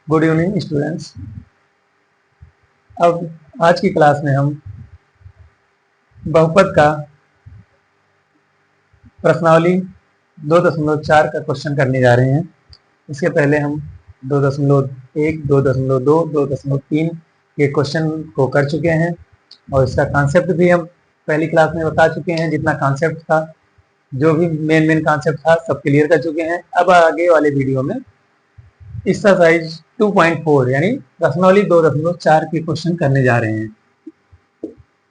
Good evening students. अब आज की क्लास में हम बहुपद का प्रश्नावली 2.4 का क्वेश्चन करने जा रहे हैं। इसके पहले हम 2.1, 2.2, 2.3 के क्वेश्चन को कर चुके हैं और इसका कॉन्सेप्ट भी हम पहली क्लास में बता चुके हैं। जितना कॉन्सेप्ट था, जो भी मेन कॉन्सेप्ट था, सब क्लियर कर चुके हैं। अब आगे वाले वीडियो में एक्सरसाइज 2.4 यानी प्रश्नावली 2.4 के क्वेश्चन करने जा रहे हैं।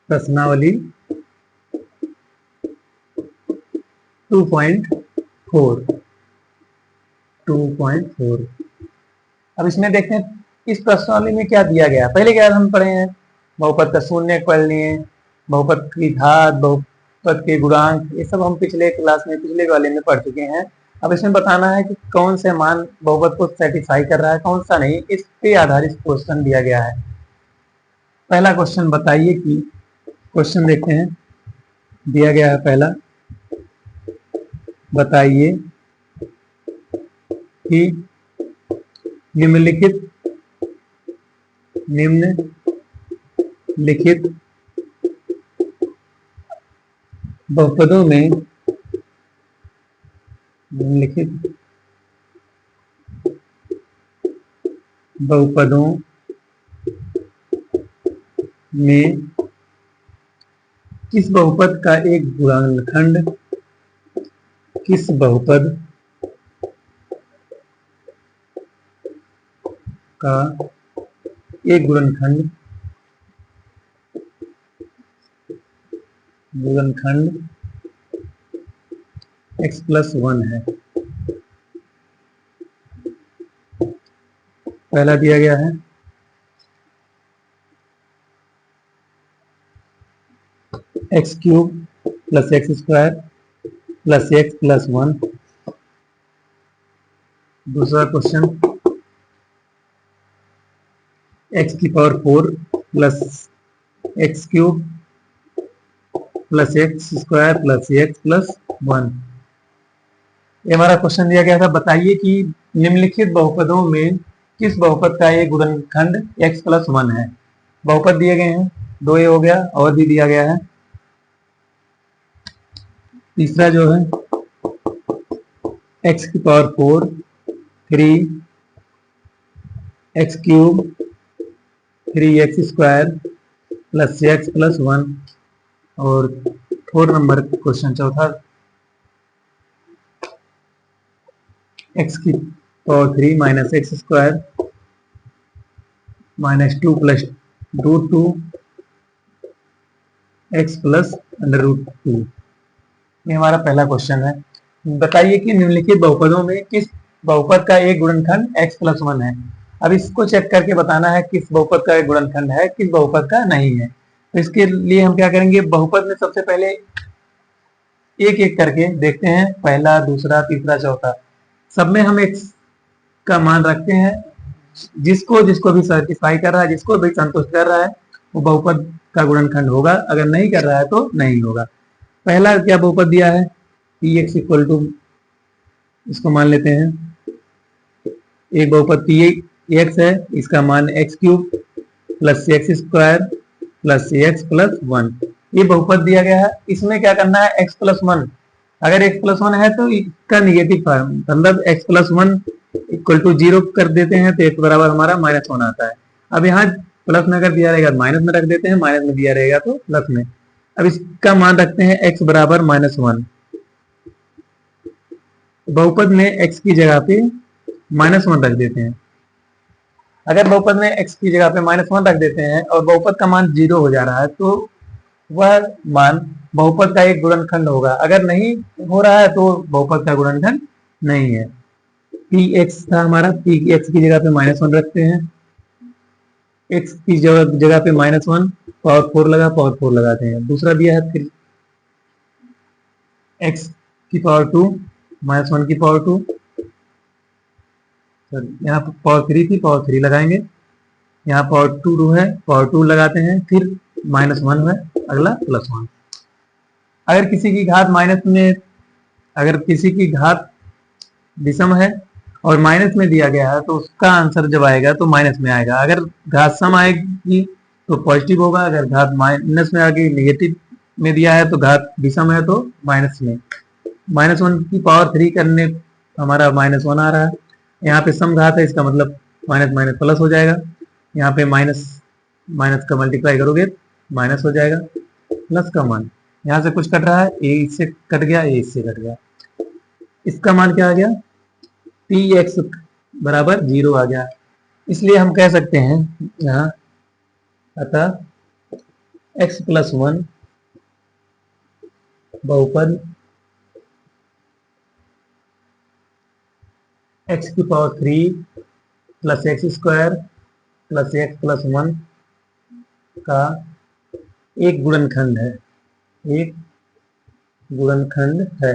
प्रश्नावली 2.4 अब इसमें देखते हैं इस प्रश्नावली में क्या दिया गया। पहले क्या हम पढ़े हैं, बहुपद का शून्य पढ़ लिए, बहुपद की घात, बहुपद के गुणांक, ये सब हम पिछले क्लास में, पिछले वाले में पढ़ चुके हैं। अब इसमें बताना है कि कौन से मान बहुपद को सेटिस्फाई कर रहा है, कौन सा नहीं। इस पे आधारित क्वेश्चन दिया गया है। पहला क्वेश्चन बताइए कि क्वेश्चन देखते हैं, दिया गया है पहला, बताइए कि निम्नलिखित बहुपदों में किस बहुपद का एक गुणनखंड किस बहुपद का एक गुणनखंड x+1 है। पहला दिया गया है x³ + x² + x+1। दूसरा question x⁴ + x³ + x² + x+1। ये हमारा क्वेश्चन दिया गया था। बताइए कि निम्नलिखित बहुपदों में किस बहुपद का एक गुणनखंड x+1 है। बहुपद दिए गए हैं, 2 हो गया, और भी दिया गया है। तीसरा जो है x⁴ 3 x³ 3x² + x+1। और 4 नंबर क्वेश्चन चौथा x⁴ - x² - 2 + √2 x +√2। ये हमारा पहला क्वेश्चन है। बताइए कि निम्नलिखित बहुपदों में किस बहुपद का एक गुणनखंड x+1 है। अब इसको चेक करके बताना है किस बहुपद का एक गुणनखंड है, किस बहुपद का नहीं है। तो इसके लिए हम क्या करेंगे, बहुपद में सबसे पहले एक एक करके देखते हैं। पहला, दूसरा, तीसरा, चौथा, सब में हम x का मान रखते हैं। जिसको भी सेटिस्फाई कर रहा है, जिसको भी संतुष्ट कर रहा है, वो बहुपद का गुणनखंड होगा। अगर नहीं कर रहा है तो नहीं होगा। पहला क्या बहुपद दिया है, px = इसको मान लेते हैं, एक बहुपद px है, इसका मान x³ + x² + x+1। ये बहुपद दिया गया है। इसमें क्या करना है, x+1, अगर x+1 है तो इसका निगेटिव फॉर्म, मतलब x+1 = 0 कर देते हैं तो x बराबर हमारा -1 आता है। अब यहाँ प्लस में अगर दिया रहेगा तो माइनस में रख देते हैं, माइनस में दिया रहेगा तो प्लस में। अब इसका मान रखते हैं x बराबर -1। बहुपद में x की जगह पे -1 रख देते हैं। अगर बहुपद में x की जगह पे -1 रख देते हैं और बहुपद का मान 0 हो जा रहा है तो वह मान बहुपद का एक गुणनखंड होगा। अगर नहीं हो रहा है तो बहुपद का गुणनखंड नहीं है। px था हमारा, px की जगह पे -1 रखते हैं, x की जगह पे -1, पावर 4 लगा, पावर 4 लगाते हैं। दूसरा दिया है फिर x⁴ -1 की पावर 2, यहाँ पावर 3 थी, पावर 3 लगाएंगे। यहाँ पावर 2 है, पावर 2 लगाते हैं, फिर -1 है, अगला +1। अगर किसी की घात माइनस में, अगर किसी की घात विषम है और माइनस में दिया गया है तो उसका आंसर जब आएगा तो माइनस में आएगा। अगर घात सम आएगी तो पॉजिटिव होगा, अगर घात माइनस में आएगी, नेगेटिव में दिया है तो घात विषम है तो माइनस में। -1 की पावर 3 करने हमारा -1 आ रहा है। यहाँ पे सम घात है, इसका मतलब माइनस माइनस प्लस हो जाएगा। यहाँ पे माइनस माइनस का मल्टीप्लाई करोगे माइनस हो जाएगा, प्लस का मान यहाँ से कुछ कट रहा है, ए इससे कट गया, ए इससे कट गया, इसका मान क्या आ गया, पी एक्स बराबर 0 आ गया। इसलिए हम कह सकते हैं यहाँ, अतः x+1 बहुपद x⁴ plus x² plus x+1 का एक गुणनखंड है, एक गुणनखंड है।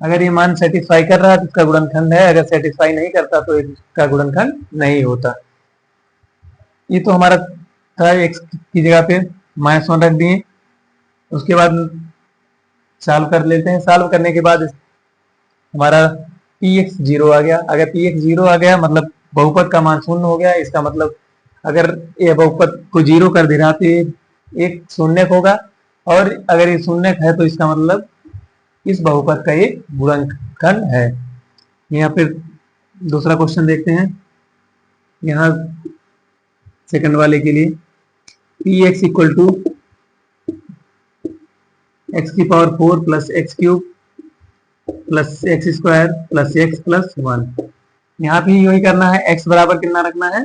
अगर ये मान सेटिस्फाई कर रहा है तो इसका गुणनखंड है, अगर सेटिस्फाई नहीं करता तो इसका गुणनखंड नहीं होता। ये तो हमारा था, x की जगह पे -1 रख दिए। उसके बाद सॉल्व कर लेते हैं। सॉल्व करने के बाद हमारा px 0 आ गया। अगर px 0 आ गया मतलब बहुपद का मान 0 हो गया। इसका मतलब अगर ये बहुपद को 0 कर दे रहा तो एक शून्यक होगा, और अगर ये शून्यक है तो इसका मतलब इस बहुपद का एक गुणनखंड है। यहाँ पे दूसरा क्वेश्चन देखते हैं। यहाँ सेकंड वाले के लिए px = x⁴ plus x³ plus x² plus x+1। यहाँ भी यही करना है। x बराबर कितना रखना है,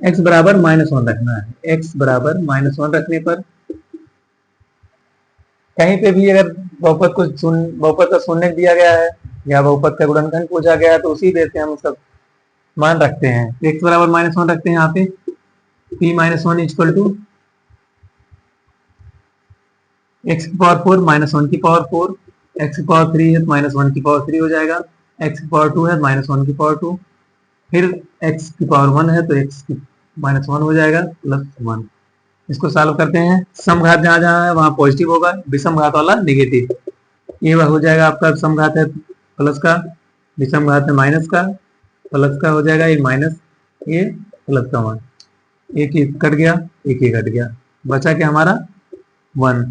x बराबर -1 रखना है। x बराबर -1 रखने पर कहीं पे भी अगर बहुपद का शून्य दिया गया है या बहुपद का गुणनखंड पूछा गया है तो उसी बेस पे हम उसका मान रखते हैं। x बराबर -1 रखते हैं। यहाँ पे p - 1 = x⁴ -1⁴ x⁴ है तो -1⁴ हो जाएगा, x⁴ है -1⁴ फिर x⁴ है तो x−1 हो जाएगा +1। इसको सॉल्व करते हैं। सम घात जहां जहां है वहां पॉजिटिव होगा, विषम घात वाला नेगेटिव। ये हो जाएगा आपका सम घात है प्लस का, विषम घात है माइनस का, प्लस का हो जाएगा ये माइनस, ये प्लस का मान। एक ही कट गया, एक ही कट गया, बचा क्या हमारा 1।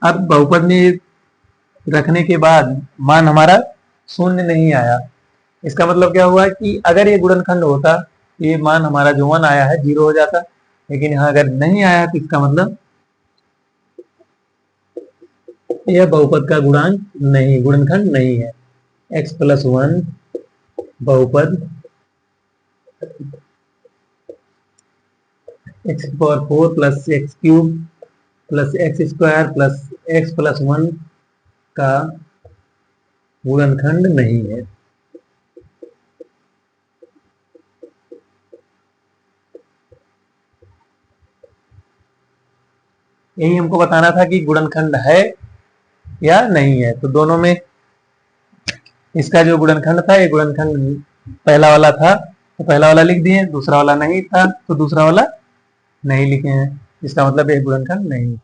अब बहुपद में रखने के बाद मान हमारा शून्य नहीं आया। इसका मतलब क्या हुआ कि अगर ये गुणनखंड होता ये मान हमारा जो 1 आया है 0 हो जाता, लेकिन यहाँ अगर नहीं आया तो इसका मतलब यह बहुपद का गुणनखंड नहीं है। x+1 बहुपद x⁴ plus x³ plus x² plus x+1 का गुणनखंड नहीं है। यही हमको बताना था कि गुणनखंड है या नहीं है। तो दोनों में इसका जो गुणनखंड था, ये गुणनखंड पहला वाला था तो पहला वाला लिख दिए, दूसरा वाला नहीं था तो दूसरा वाला नहीं लिखे हैं। इसका मतलब ये गुणनखंड नहीं है।